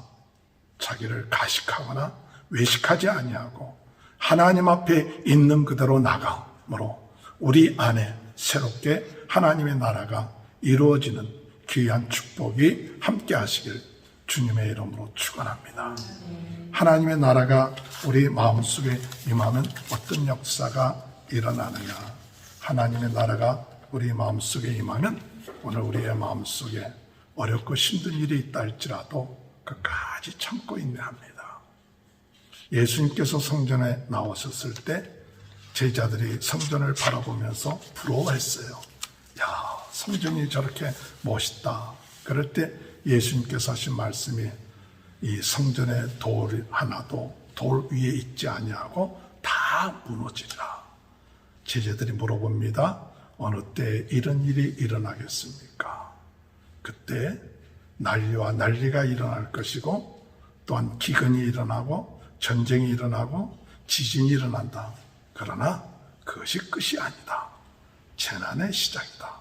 자기를 가식하거나 외식하지 아니하고 하나님 앞에 있는 그대로 나감으로 우리 안에 새롭게 하나님의 나라가 이루어지는 귀한 축복이 함께 하시길 주님의 이름으로 축원합니다. 하나님의 나라가 우리 마음속에 임하면 어떤 역사가 일어나느냐? 하나님의 나라가 우리 마음속에 임하면 오늘 우리의 마음속에 어렵고 힘든 일이 있다 할지라도 끝까지 참고 인내합니다. 예수님께서 성전에 나오셨을 때 제자들이 성전을 바라보면서 부러워했어요. 야, 성전이 저렇게 멋있다. 그럴 때 예수님께서 하신 말씀이 이 성전의 돌 하나도 돌 위에 있지 아니하고 다 무너지리라. 제자들이 물어봅니다. 어느 때 이런 일이 일어나겠습니까? 그때 난리와 난리가 일어날 것이고 또한 기근이 일어나고 전쟁이 일어나고 지진이 일어난다. 그러나 그것이 끝이 아니다. 재난의 시작이다.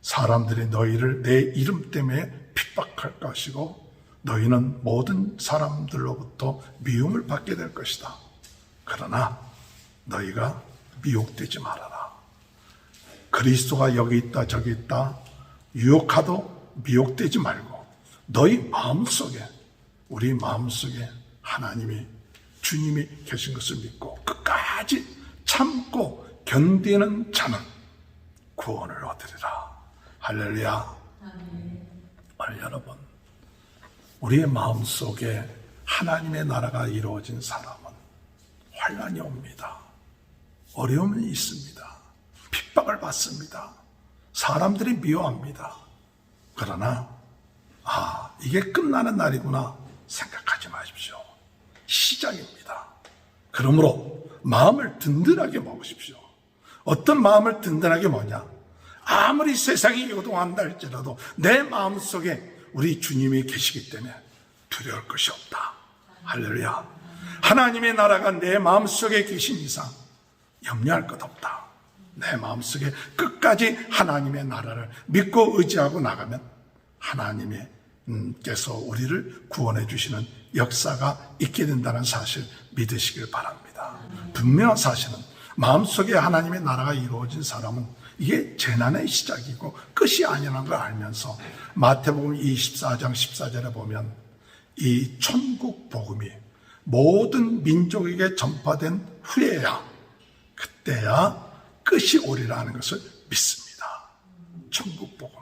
사람들이 너희를 내 이름 때문에 핍박할 것이고 너희는 모든 사람들로부터 미움을 받게 될 것이다. 그러나 너희가 미혹되지 말아라. 그리스도가 여기 있다 저기 있다 유혹하도 미혹되지 말고 너희 마음속에 우리 마음속에 하나님이 주님이 계신 것을 믿고 끝까지 참고 견디는 자는 구원을 얻으리라. 할렐루야. 오늘 여러분 우리의 마음속에 하나님의 나라가 이루어진 사람은 환난이 옵니다. 어려움이 있습니다. 핍박을 받습니다. 사람들이 미워합니다. 그러나 이게 끝나는 날이구나 생각하지 마십시오. 시작입니다. 그러므로 마음을 든든하게 먹으십시오. 어떤 마음을 든든하게 먹냐? 아무리 세상이 요동한다 할지라도 내 마음속에 우리 주님이 계시기 때문에 두려울 것이 없다. 할렐루야. 하나님의 나라가 내 마음속에 계신 이상 염려할 것 없다. 내 마음속에 끝까지 하나님의 나라를 믿고 의지하고 나가면 하나님의 께서 우리를 구원해 주시는 역사가 있게 된다는 사실 믿으시길 바랍니다. 분명한 사실은 마음속에 하나님의 나라가 이루어진 사람은 이게 재난의 시작이고 끝이 아니라는 걸 알면서 마태복음 24장 14절에 보면 이 천국 복음이 모든 민족에게 전파된 후에야 그때야 끝이 오리라는 것을 믿습니다. 천국 복음.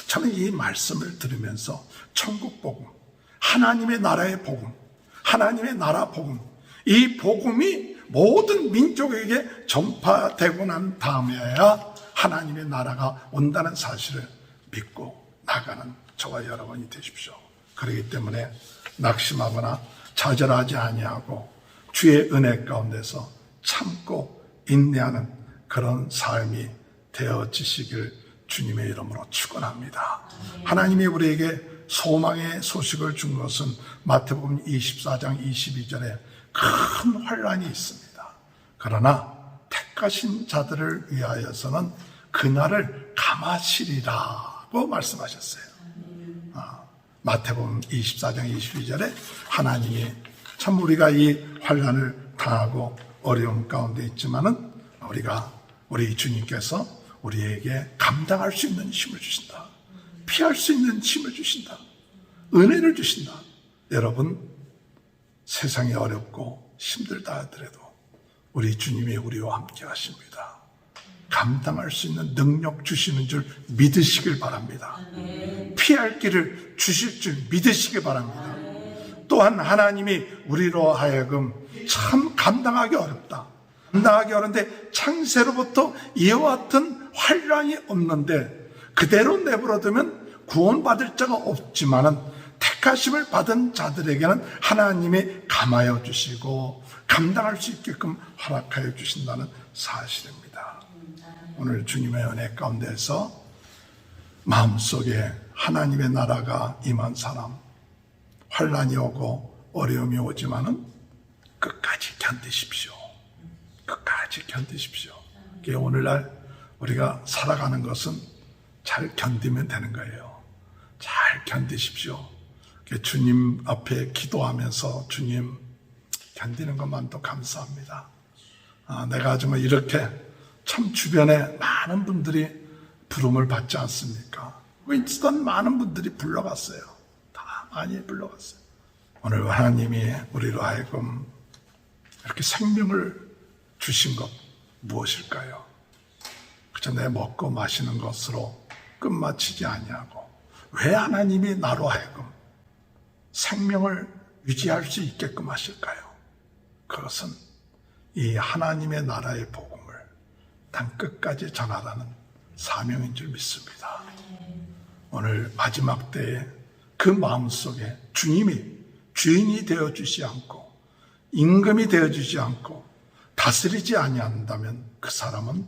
저는 이 말씀을 들으면서 천국 복음, 하나님의 나라의 복음, 하나님의 나라 복음, 이 복음이 모든 민족에게 전파되고 난 다음에야 하나님의 나라가 온다는 사실을 믿고 나가는 저와 여러분이 되십시오. 그렇기 때문에 낙심하거나 좌절하지 아니하고 주의 은혜 가운데서 참고 인내하는 그런 삶이 되어지시길 주님의 이름으로 축원합니다. 하나님이 우리에게 소망의 소식을 준 것은 마태복음 24장 22절에 큰 환란이 있습니다. 그러나 택하신 자들을 위하여서는 그날을 감하시리라고 말씀하셨어요. 마태복음 24장 22절에 하나님이 참 우리가 이 환란을 당하고 어려움 가운데 있지만은 우리 주님께서 우리에게 감당할 수 있는 힘을 주신다. 피할 수 있는 힘을 주신다. 은혜를 주신다. 여러분, 세상이 어렵고 힘들다 하더라도 우리 주님이 우리와 함께 하십니다. 감당할 수 있는 능력 주시는 줄 믿으시길 바랍니다. 피할 길을 주실 줄 믿으시길 바랍니다. 또한 하나님이 우리로 하여금 참 감당하기 어렵다. 감당하기 어려운데 창세로부터 이와 같은 환란이 없는데 그대로 내버려두면 구원받을 자가 없지만은 택하심을 받은 자들에게는 하나님이 감하여 주시고 감당할 수 있게끔 허락하여 주신다는 사실입니다. 오늘 주님의 은혜 가운데서 마음속에 하나님의 나라가 임한 사람, 환란이 오고 어려움이 오지만은 끝까지 견디십시오. 끝까지 견디십시오. 오늘날 우리가 살아가는 것은 잘 견디면 되는 거예요. 잘 견디십시오. 주님 앞에 기도하면서 주님 견디는 것만도 감사합니다. 내가 정말 이렇게 참 주변에 많은 분들이 부름을 받지 않습니까? 윈스턴 많은 분들이 불러갔어요. 다 많이 불러갔어요. 오늘 하나님이 우리로 하여금 이렇게 생명을 주신 것 무엇일까요? 그저 내 먹고 마시는 것으로 끝마치지 아니하고 왜 하나님이 나로 하여금 생명을 유지할 수 있게끔 하실까요? 그것은 이 하나님의 나라의 복음을 땅 끝까지 전하라는 사명인 줄 믿습니다. 오늘 마지막 때에 그 마음속에 주님이 주인이 되어주지 않고 임금이 되어주지 않고 다스리지 아니한다면 그 사람은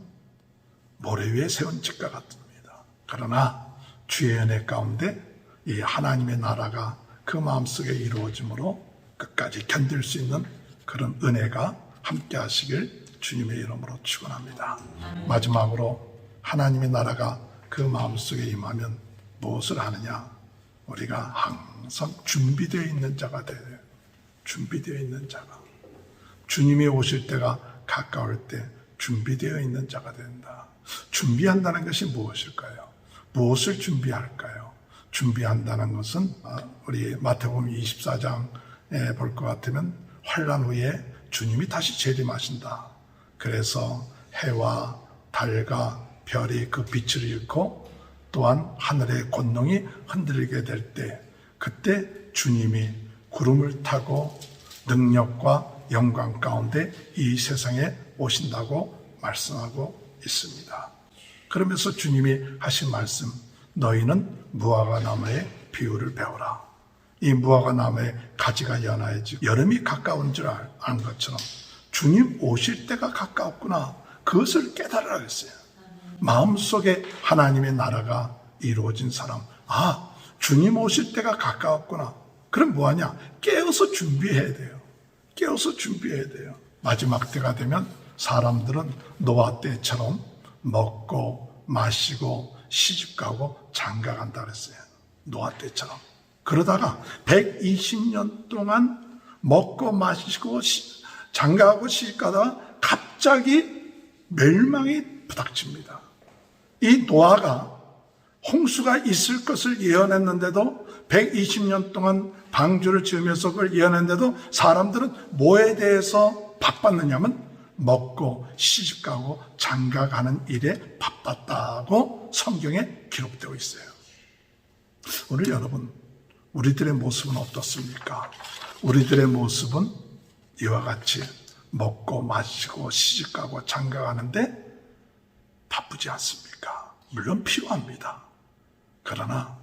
모래 위에 세운 집과 같습니다. 그러나 주의 은혜 가운데 이 하나님의 나라가 그 마음속에 이루어짐으로 끝까지 견딜 수 있는 그런 은혜가 함께 하시길 주님의 이름으로 축원합니다. 마지막으로 하나님의 나라가 그 마음속에 임하면 무엇을 하느냐? 우리가 항상 준비되어 있는 자가 되어요. 준비되어 있는 자가. 주님이 오실 때가 가까울 때 준비되어 있는 자가 된다. 준비한다는 것이 무엇일까요? 무엇을 준비할까요? 준비한다는 것은 우리 마태복음 24장에 볼 것 같으면 환란 후에 주님이 다시 재림하신다. 그래서 해와 달과 별이 그 빛을 잃고 또한 하늘의 권능이 흔들리게 될 때 그때 주님이 구름을 타고 능력과 영광 가운데 이 세상에 오신다고 말씀하고 있습니다. 그러면서 주님이 하신 말씀, 너희는 무화과 나무의 비유를 배우라. 이 무화과 나무의 가지가 연하여지고 여름이 가까운 줄 아는 것처럼 주님 오실 때가 가까웠구나. 그것을 깨달으라 했어요. 마음속에 하나님의 나라가 이루어진 사람, 주님 오실 때가 가까웠구나. 그럼 뭐하냐? 깨어서 준비해야 돼요. 깨어서 준비해야 돼요. 마지막 때가 되면 사람들은 노아 때처럼 먹고 마시고 시집가고 장가간다 그랬어요. 노아 때처럼. 그러다가 120년 동안 먹고 마시고 장가하고 시집가다가 갑자기 멸망이 부닥칩니다. 이 노아가 홍수가 있을 것을 예언했는데도 120년 동안 방주를 지으면서 그걸 예언했는데도 사람들은 뭐에 대해서 바빴느냐면 먹고 시집가고 장가가는 일에 바빴다고 성경에 기록되어 있어요. 오늘 여러분, 우리들의 모습은 어떻습니까? 우리들의 모습은 이와 같이 먹고 마시고 시집가고 장가가는데 바쁘지 않습니까? 물론 필요합니다. 그러나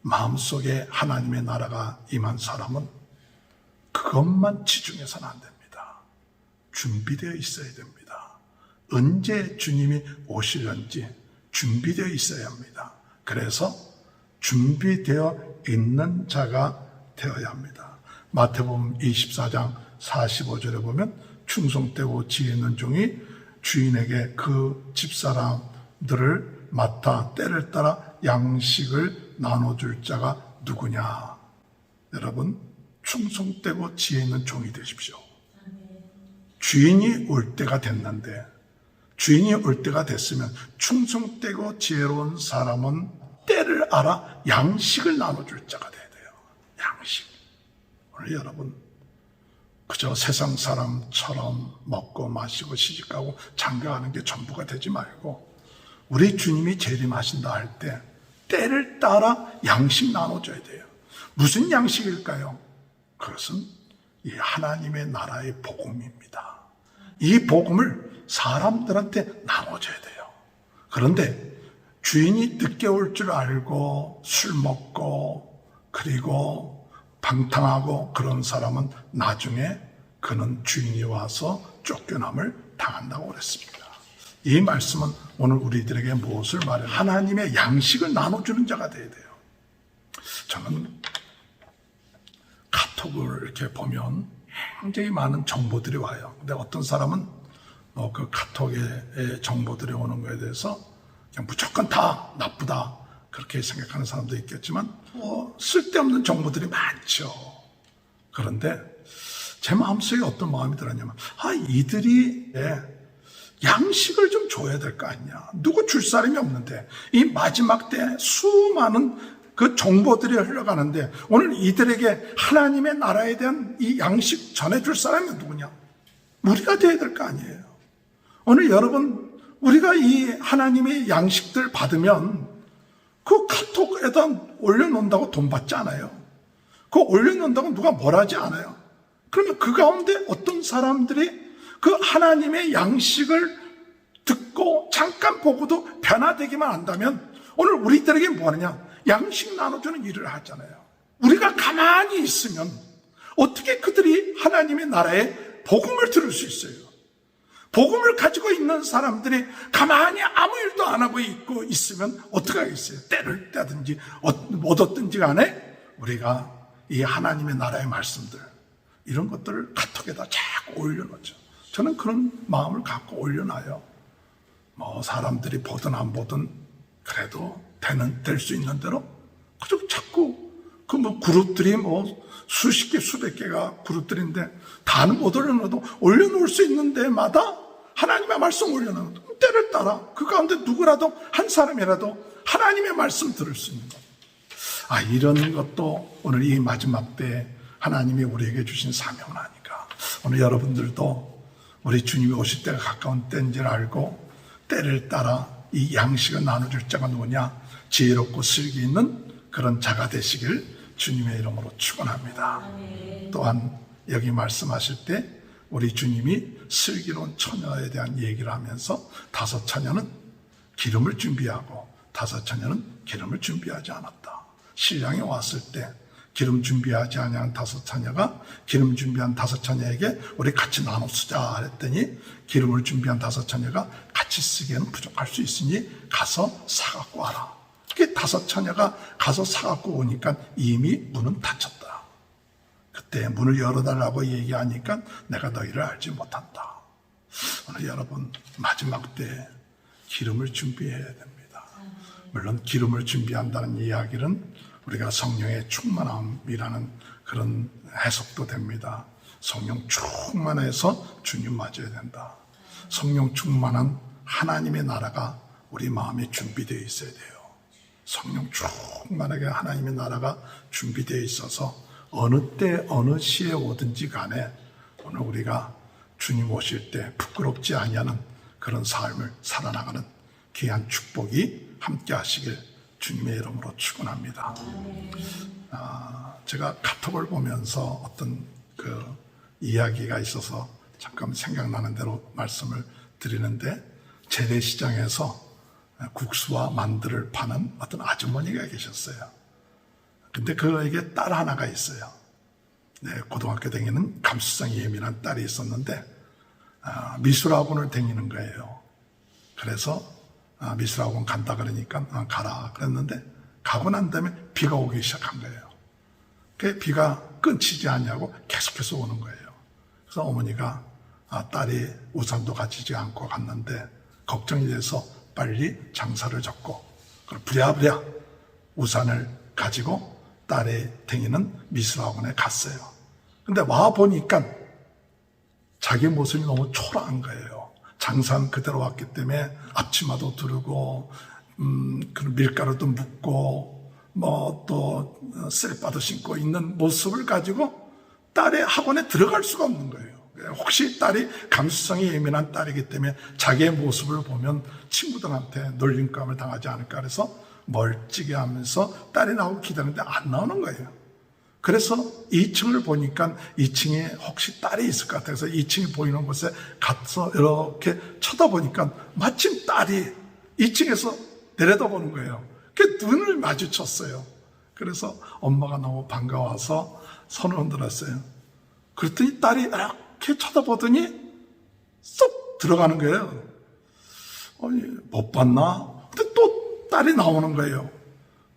마음속에 하나님의 나라가 임한 사람은 그것만 치중해서는 안 됩니다. 준비되어 있어야 됩니다. 언제 주님이 오실런지 준비되어 있어야 합니다. 그래서 준비되어 있는 자가 되어야 합니다. 마태복음 24장 45절에 보면 충성되고 지혜 있는 종이 주인에게 그 집사람들을 맡아 때를 따라 양식을 나눠줄 자가 누구냐. 여러분, 충성되고 지혜 있는 종이 되십시오. 주인이 올 때가 됐는데, 주인이 올 때가 됐으면 충성되고 지혜로운 사람은 때를 알아 양식을 나눠줄 자가 돼야 돼요. 양식. 오늘 여러분, 그저 세상 사람처럼 먹고 마시고 시집가고 장가가는 게 전부가 되지 말고 우리 주님이 재림하신다 할 때 때를 따라 양식 나눠줘야 돼요. 무슨 양식일까요? 그것은 이 하나님의 나라의 복음입니다. 이 복음을 사람들한테 나눠줘야 돼요. 그런데 주인이 늦게 올 줄 알고 술 먹고 그리고 방탕하고 그런 사람은 나중에 그는 주인이 와서 쫓겨남을 당한다고 그랬습니다. 이 말씀은 오늘 우리들에게 무엇을 말해요? 하나님의 양식을 나눠주는 자가 돼야 돼요. 저는 카톡을 이렇게 보면 굉장히 많은 정보들이 와요. 근데 어떤 사람은 그 카톡에 정보들이 오는 거에 대해서 그냥 무조건 다 나쁘다 그렇게 생각하는 사람도 있겠지만 쓸데없는 정보들이 많죠. 그런데 제 마음속에 어떤 마음이 들었냐면 이들이 양식을 좀 줘야 될 거 아니냐. 누구 줄 사람이 없는데 이 마지막 때 수많은 그 정보들이 흘러가는데 오늘 이들에게 하나님의 나라에 대한 이 양식 전해줄 사람이 누구냐. 우리가 돼야 될 거 아니에요. 오늘 여러분, 우리가 이 하나님의 양식들 받으면 그 카톡에다 올려놓는다고 돈 받지 않아요. 그거 올려놓는다고 누가 뭘 하지 않아요. 그러면 그 가운데 어떤 사람들이 그 하나님의 양식을 듣고 잠깐 보고도 변화되기만 한다면 오늘 우리들에게 뭐 하느냐? 양식 나눠주는 일을 하잖아요. 우리가 가만히 있으면 어떻게 그들이 하나님의 나라의 복음을 들을 수 있어요? 복음을 가지고 있는 사람들이 가만히 아무 일도 안 하고 있고 있으면 어떻게 하겠어요? 때를 떼든지 못 얻든지 간에 우리가 이 하나님의 나라의 말씀들 이런 것들을 카톡에다 자꾸 올려놓죠. 저는 그런 마음을 갖고 올려놔요. 사람들이 보든 안 보든 그래도 될 수 있는 대로 그저 자꾸 그룹들이 수십 개 수백 개가 그룹들인데 다는 못 올려놔도 올려놓을 수 있는 데마다 하나님의 말씀 올려놓고 때를 따라 그 가운데 누구라도 한 사람이라도 하나님의 말씀 들을 수 있는 것. 이런 것도 오늘 이 마지막 때 하나님이 우리에게 주신 사명은 아닐까. 오늘 여러분들도 우리 주님이 오실 때가 가까운 때인지를 알고 때를 따라 이 양식을 나눠줄 자가 누구냐. 지혜롭고 슬기 있는 그런 자가 되시길 주님의 이름으로 축원합니다. 또한 여기 말씀하실 때 우리 주님이 슬기로운 처녀에 대한 얘기를 하면서 5 처녀는 기름을 준비하고 5 처녀는 기름을 준비하지 않았다. 신랑이 왔을 때 기름 준비하지 아니한 5 처녀가 기름 준비한 5 처녀에게 우리 같이 나눠 쓰자 그랬더니 기름을 준비한 5 처녀가 같이 쓰기에는 부족할 수 있으니 가서 사갖고 와라. 그 5 처녀가 가서 사갖고 오니까 이미 문은 닫혔다. 그때 문을 열어달라고 얘기하니까 내가 너희를 알지 못한다. 오늘 여러분 마지막 때 기름을 준비해야 됩니다. 물론 기름을 준비한다는 이야기는 우리가 성령의 충만함이라는 그런 해석도 됩니다. 성령 충만해서 주님 맞아야 된다. 성령 충만한 하나님의 나라가 우리 마음에 준비되어 있어야 돼요. 성령 충만하게 하나님의 나라가 준비되어 있어서 어느 때 어느 시에 오든지 간에 오늘 우리가 주님 오실 때 부끄럽지 아니하는 그런 삶을 살아나가는 귀한 축복이 함께 하시길 주님의 이름으로 축원합니다. 제가 카톡을 보면서 어떤 그 이야기가 있어서 잠깐 생각나는 대로 말씀을 드리는데, 재래시장에서 국수와 만두를 파는 어떤 아주머니가 계셨어요. 근데 그에게 딸 하나가 있어요. 고등학교 다니는 감수성이 예민한 딸이 있었는데 미술학원을 다니는 거예요. 그래서 미술학원 간다 그러니까 가라 그랬는데, 가고 난 다음에 비가 오기 시작한 거예요. 그 비가 끊치지 않냐고 계속해서 오는 거예요. 그래서 어머니가 딸이 우산도 가지지 않고 갔는데 걱정이 돼서 빨리 장사를 접고 부랴부랴 우산을 가지고 딸이 다니는 미술학원에 갔어요. 근데 와 보니까 자기 모습이 너무 초라한 거예요. 장사는 그대로 왔기 때문에 앞치마도 두르고 그런 밀가루도 묻고 또 셀바도 신고 있는 모습을 가지고 딸의 학원에 들어갈 수가 없는 거예요. 혹시 딸이 감수성이 예민한 딸이기 때문에 자기의 모습을 보면 친구들한테 놀림감을 당하지 않을까 그래서 멀찍이 하면서 딸이 나오고 기다리는데 안 나오는 거예요. 그래서 2층을 보니까 2층에 혹시 딸이 있을 것 같아서 2층이 보이는 곳에 가서 이렇게 쳐다보니까 마침 딸이 2층에서 내려다보는 거예요. 그 눈을 마주쳤어요. 그래서 엄마가 너무 반가워서 손을 흔들었어요. 그랬더니 딸이 이렇게 쳐다보더니 쏙 들어가는 거예요. 아니, 못 봤나? 근데 또 딸이 나오는 거예요.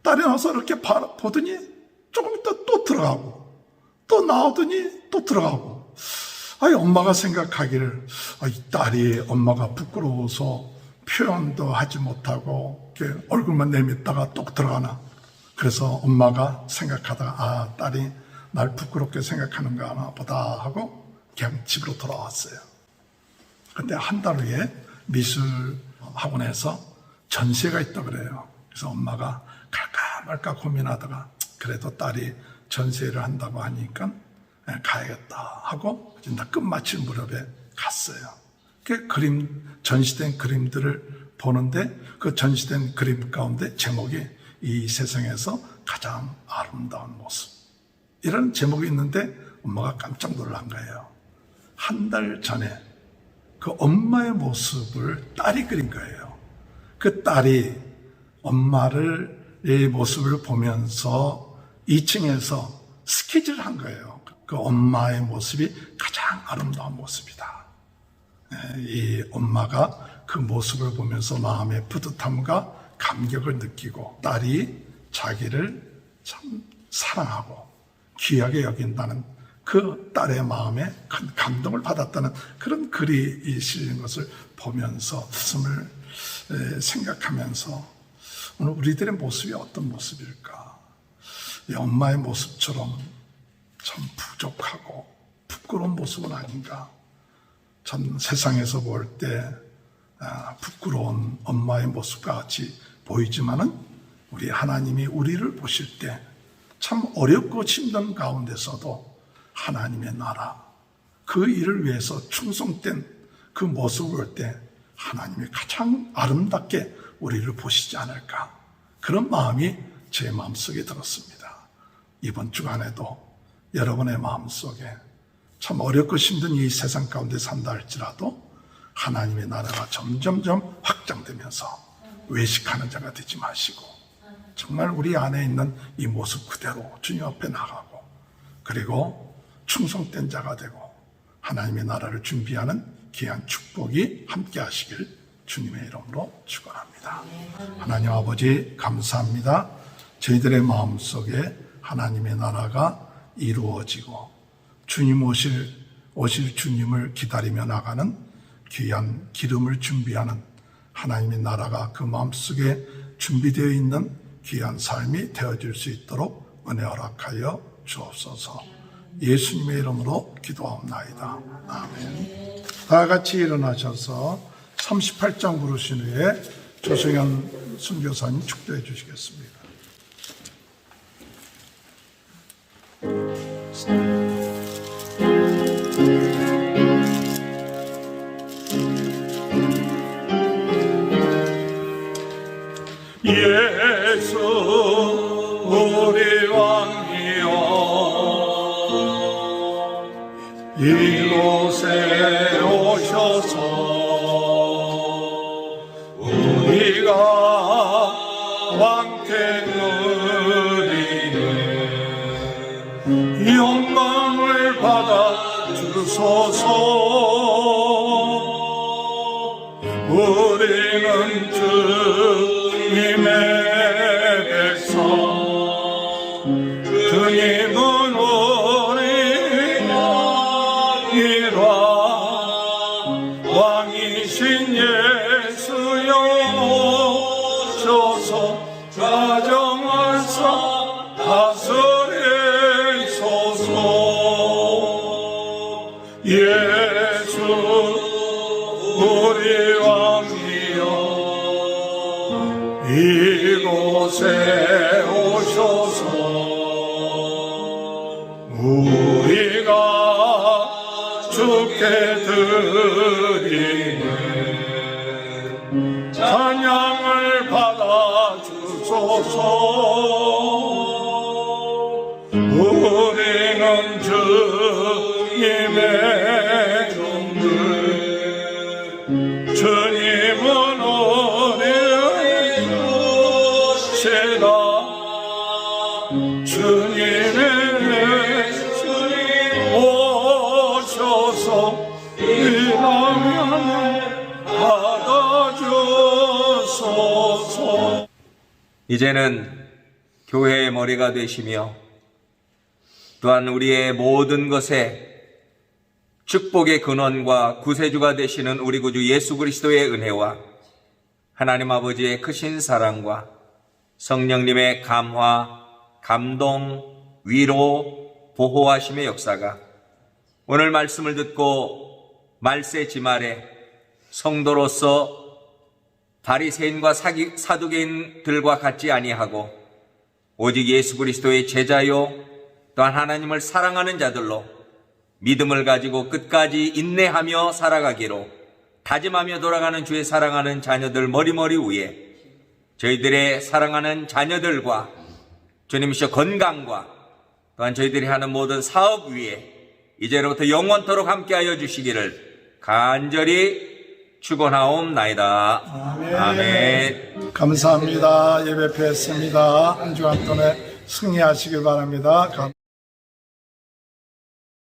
딸이 나와서 이렇게 보더니 조금 있다 또 들어가고, 또 나오더니 또 들어가고. 아니, 엄마가 생각하기를, 이 딸이 엄마가 부끄러워서 표현도 하지 못하고 이렇게 얼굴만 내밀다가 또 들어가나. 그래서 엄마가 생각하다가 딸이 날 부끄럽게 생각하는가 하나 보다 하고 그냥 집으로 돌아왔어요. 근데 한 달 후에 미술 학원에서 전시회가 있다 그래요. 그래서 엄마가 갈까 말까 고민하다가 그래도 딸이 전시회를 한다고 하니까 가야겠다 하고 이제 끝마칠 무렵에 갔어요. 그 전시된 그림들을 보는데 그 전시된 그림 가운데 제목이 이 세상에서 가장 아름다운 모습, 이런 제목이 있는데 엄마가 깜짝 놀란 거예요. 한 달 전에 그 엄마의 모습을 딸이 그린 거예요. 그 딸이 엄마의 모습을 보면서 2층에서 스케치를 한 거예요. 그 엄마의 모습이 가장 아름다운 모습이다. 이 엄마가 그 모습을 보면서 마음의 뿌듯함과 감격을 느끼고 딸이 자기를 참 사랑하고 귀하게 여긴다는 그 딸의 마음에 큰 감동을 받았다는 그런 글이 실린 것을 보면서 가슴을 생각하면서 오늘 우리들의 모습이 어떤 모습일까? 이 엄마의 모습처럼 참 부족하고 부끄러운 모습은 아닌가? 참 세상에서 볼 때 부끄러운 엄마의 모습과 같이 보이지만은 우리 하나님이 우리를 보실 때 참 어렵고 힘든 가운데서도 하나님의 나라, 그 일을 위해서 충성된 그 모습을 볼 때 하나님이 가장 아름답게 우리를 보시지 않을까, 그런 마음이 제 마음속에 들었습니다. 이번 주간에도 여러분의 마음속에 참 어렵고 힘든 이 세상 가운데 산다 할지라도 하나님의 나라가 점점점 확장되면서 외식하는 자가 되지 마시고 정말 우리 안에 있는 이 모습 그대로 주님 앞에 나가고, 그리고 충성된 자가 되고 하나님의 나라를 준비하는 귀한 축복이 함께 하시길 주님의 이름으로 축원합니다. 하나님 아버지 감사합니다. 저희들의 마음속에 하나님의 나라가 이루어지고 주님 오실 주님을 기다리며 나가는 귀한 기름을 준비하는 하나님의 나라가 그 마음속에 준비되어 있는 귀한 삶이 되어질 수 있도록 은혜 허락하여 주옵소서. 예수님의 이름으로 기도하옵나이다. 아멘. 다 같이 일어나셔서 38장 부르신 후에 조승현 선교사님 축도해 주시겠습니다. 예수 우리 왕이여 이곳에 오셔서 우리가 왕께 누리는 영광을 받아 주소서. 우리는 주님의 백성, 주님은 우리 왕이라. 왕이신 예수여 오셔서 가정하사 다스리소서. 예수 우리 왕이여 이곳에 오셔서 우리가 주께 드리는 찬양을 받아 주소서. 우리는 주님의 종들, 주님은 우리의 주시다. 주님의 오셔서 이 나면을 받아주소서. 이제는 교회의 머리가 되시며 또한 우리의 모든 것에 축복의 근원과 구세주가 되시는 우리 구주 예수 그리스도의 은혜와 하나님 아버지의 크신 사랑과 성령님의 감화, 감동, 위로, 보호하심의 역사가 오늘 말씀을 듣고 말세 지말에 성도로서 바리새인과 사두개인들과 같지 아니하고 오직 예수 그리스도의 제자요 또한 하나님을 사랑하는 자들로 믿음을 가지고 끝까지 인내하며 살아가기로 다짐하며 돌아가는 주의 사랑하는 자녀들 머리머리 위에 저희들의 사랑하는 자녀들과 주님이시여 건강과 또한 저희들이 하는 모든 사업 위에 이제로부터 영원토록 함께하여 주시기를 간절히 축원하옵나이다. 아멘. 감사합니다. 예배 뵙습니다. 한 주간 동안 승리하시길 바랍니다.